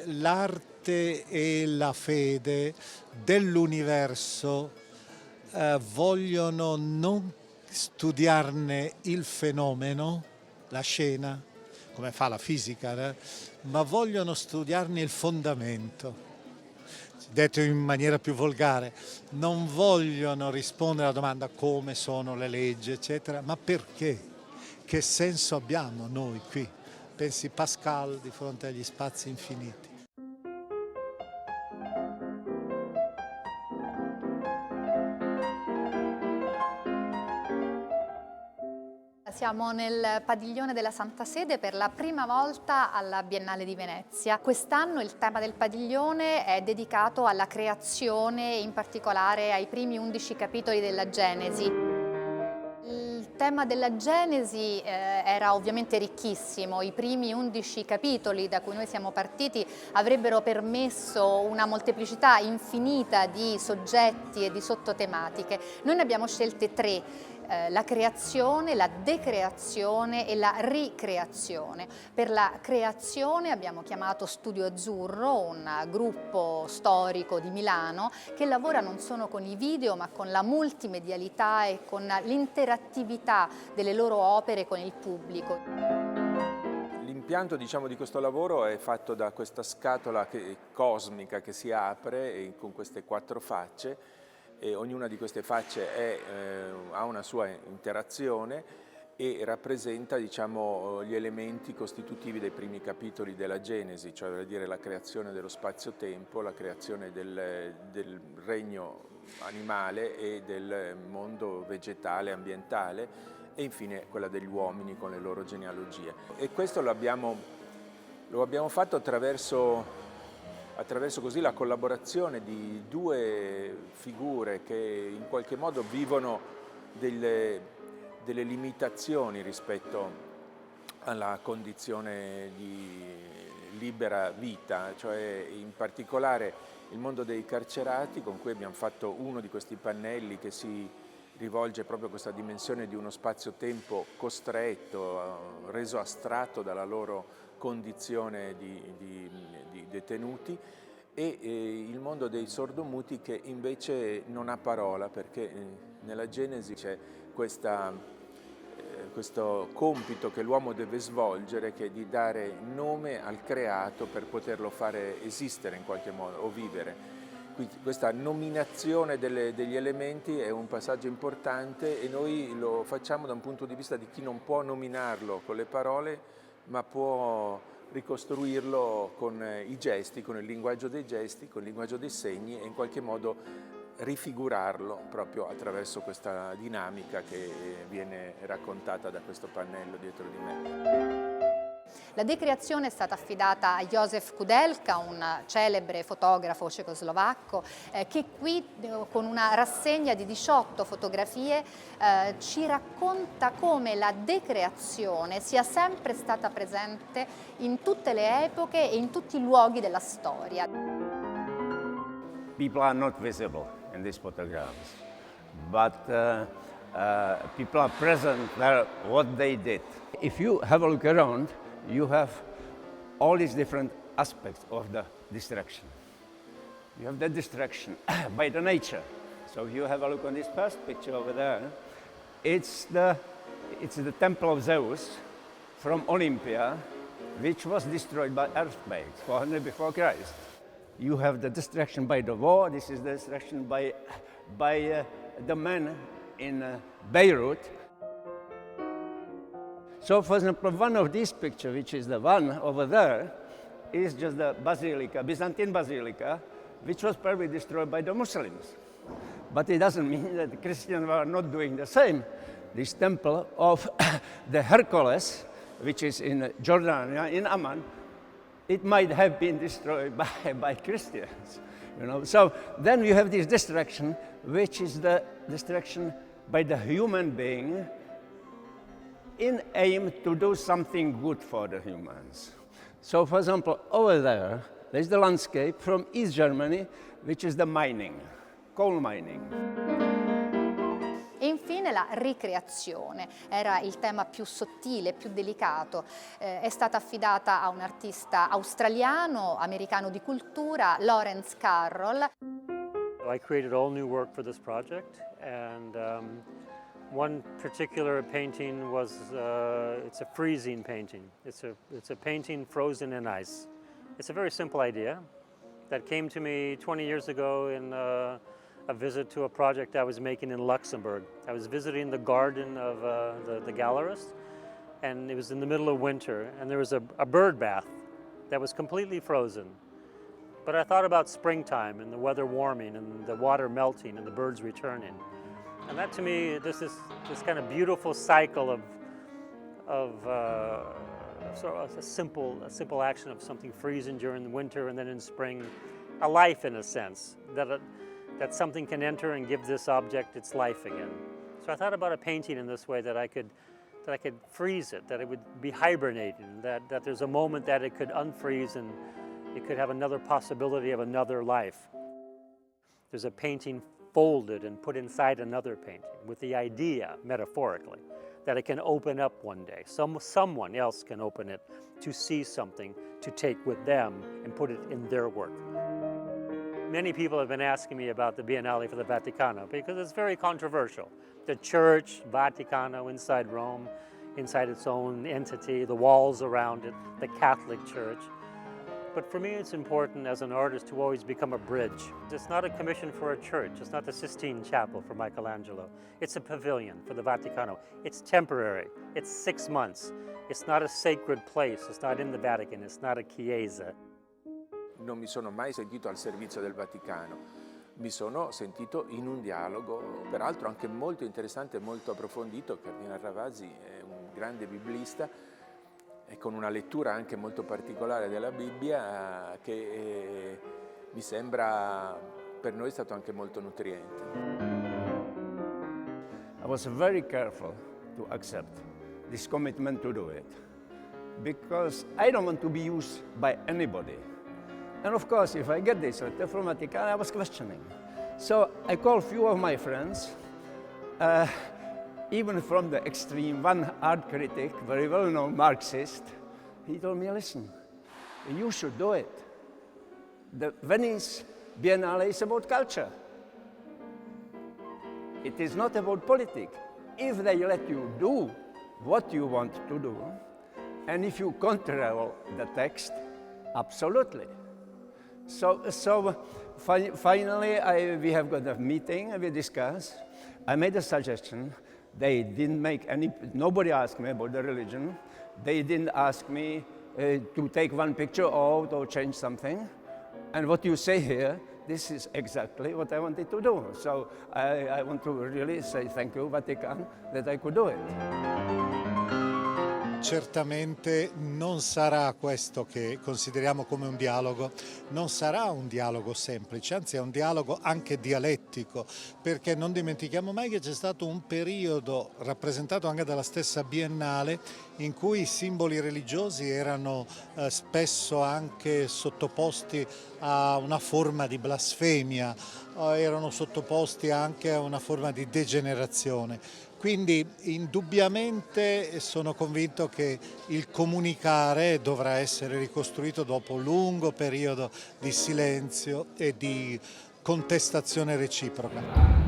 L'arte e la fede dell'universo vogliono non studiarne il fenomeno, la scena, come fa la fisica, ma vogliono studiarne il fondamento. Detto in maniera più volgare, non vogliono rispondere alla domanda come sono le leggi, eccetera, ma perché? Che senso abbiamo noi qui? Pensi Pascal di fronte agli spazi infiniti. Siamo nel padiglione della Santa Sede per la prima volta alla Biennale di Venezia. Quest'anno il tema del padiglione è dedicato alla creazione, in particolare ai primi 11 capitoli della Genesi. Il tema della Genesi era ovviamente ricchissimo. I primi 11 capitoli da cui noi siamo partiti avrebbero permesso una molteplicità infinita di soggetti e di sottotematiche. Noi ne abbiamo scelte 3. La creazione, la decreazione e la ricreazione. Per la creazione abbiamo chiamato Studio Azzurro, un gruppo storico di Milano che lavora non solo con i video ma con la multimedialità e con l'interattività delle loro opere con il pubblico. L'impianto di questo lavoro è fatto da questa scatola cosmica che si apre con queste 4 facce. E ognuna di queste facce ha una sua interazione e rappresenta gli elementi costitutivi dei primi capitoli della Genesi, cioè vuol dire la creazione dello spazio-tempo, la creazione del regno animale e del mondo vegetale, ambientale e infine quella degli uomini con le loro genealogie. E questo lo abbiamo fatto attraverso così la collaborazione di 2 figure che in qualche modo vivono delle limitazioni rispetto alla condizione di libera vita, cioè in particolare il mondo dei carcerati, con cui abbiamo fatto uno di questi pannelli che si rivolge proprio a questa dimensione di uno spazio-tempo costretto, reso astratto dalla loro condizione di detenuti, e il mondo dei sordomuti che invece non ha parola, perché nella Genesi c'è questo compito che l'uomo deve svolgere, che è di dare nome al creato per poterlo fare esistere in qualche modo o vivere. Quindi questa nominazione degli elementi è un passaggio importante e noi lo facciamo da un punto di vista di chi non può nominarlo con le parole, ma può ricostruirlo con i gesti, con il linguaggio dei gesti, con il linguaggio dei segni e in qualche modo rifigurarlo proprio attraverso questa dinamica che viene raccontata da questo pannello dietro di me. La decreazione è stata affidata a Josef Koudelka, un celebre fotografo cecoslovacco, che qui con una rassegna di 18 fotografie ci racconta come la decreazione sia sempre stata presente in tutte le epoche e in tutti i luoghi della storia. People are not visible in these photographs, but people are present there, what they did. If you have a look around, you have all these different aspects of the distraction. You have the distraction by the nature. So if you have a look on this first picture over there, it's the temple of Zeus from Olympia, which was destroyed by earthquakes 400 before Christ. You have the distraction by the war. This is the distraction by the men in Beirut. So, for example, one of these pictures, which is the one over there, is just the basilica, Byzantine basilica, which was probably destroyed by the Muslims. But it doesn't mean that the Christians were not doing the same. This temple of the Hercules, which is in Jordan, in Amman, it might have been destroyed by Christians. So then you have this distraction, which is the distraction by the human being in aim to do something good for the humans. So, for example, over there's the landscape from East Germany, which is the mining, coal mining. E infine infine la ricreazione, era il tema più sottile, più delicato. È stata affidata a un artista australiano, americano di cultura, Lawrence Carroll. I created all new work for this project, and one particular painting was, it's a freezing painting. It's a painting frozen in ice. It's a very simple idea that came to me 20 years ago in a visit to a project I was making in Luxembourg. I was visiting the garden of the gallerist, and it was in the middle of winter, and there was a bird bath that was completely frozen. But I thought about springtime and the weather warming and the water melting and the birds returning. And that to me, this kind of beautiful cycle of sort of a simple action of something freezing during the winter and then in spring, a life in a sense, that something can enter and give this object its life again. So I thought about a painting in this way, that I could freeze it, that it would be hibernating, that there's a moment that it could unfreeze and it could have another possibility of another life. There's a painting folded and put inside another painting with the idea, metaphorically, that it can open up one day. Someone else can open it to see something to take with them and put it in their work. Many people have been asking me about the Biennale for the Vaticano because it's very controversial. The church, Vaticano, inside Rome, inside its own entity, the walls around it, the Catholic Church. But for me, it's important as an artist to always become a bridge. It's not a commission for a church. It's not the Sistine Chapel for Michelangelo. It's a pavilion for the Vaticano. It's temporary. It's 6 months. It's not a sacred place. It's not in the Vatican. It's not a chiesa. Non mi sono mai sentito al servizio del Vaticano. Mi sono sentito in un dialogo, peraltro anche molto interessante e molto approfondito. Il Cardinal Ravasi è un grande biblista, e con una lettura anche molto particolare della Bibbia che mi sembra per noi è stato anche molto nutriente. I was very careful to accept this commitment to do it, because I don't want to be used by anybody. And of course, if I get this letter from Vatican, I was questioning. So I called a few of my friends, even from the extreme, one art critic, very well-known Marxist. He told me, listen, you should do it. The Venice Biennale is about culture. It is not about politics. If they let you do what you want to do, and if you control the text, absolutely. So finally, we have got a meeting, and we discussed. I made a suggestion. They didn't make any, nobody asked me about the religion. They didn't ask me to take one picture out or change something. And what you say here, this is exactly what I wanted to do. So I want to really say thank you, Vatican, that I could do it. Certamente non sarà questo che consideriamo come un dialogo, non sarà un dialogo semplice, anzi è un dialogo anche dialettico, perché non dimentichiamo mai che c'è stato un periodo rappresentato anche dalla stessa Biennale in cui i simboli religiosi erano spesso anche sottoposti a una forma di blasfemia, erano sottoposti anche a una forma di degenerazione. Quindi indubbiamente sono convinto che il comunicare dovrà essere ricostruito dopo un lungo periodo di silenzio e di contestazione reciproca.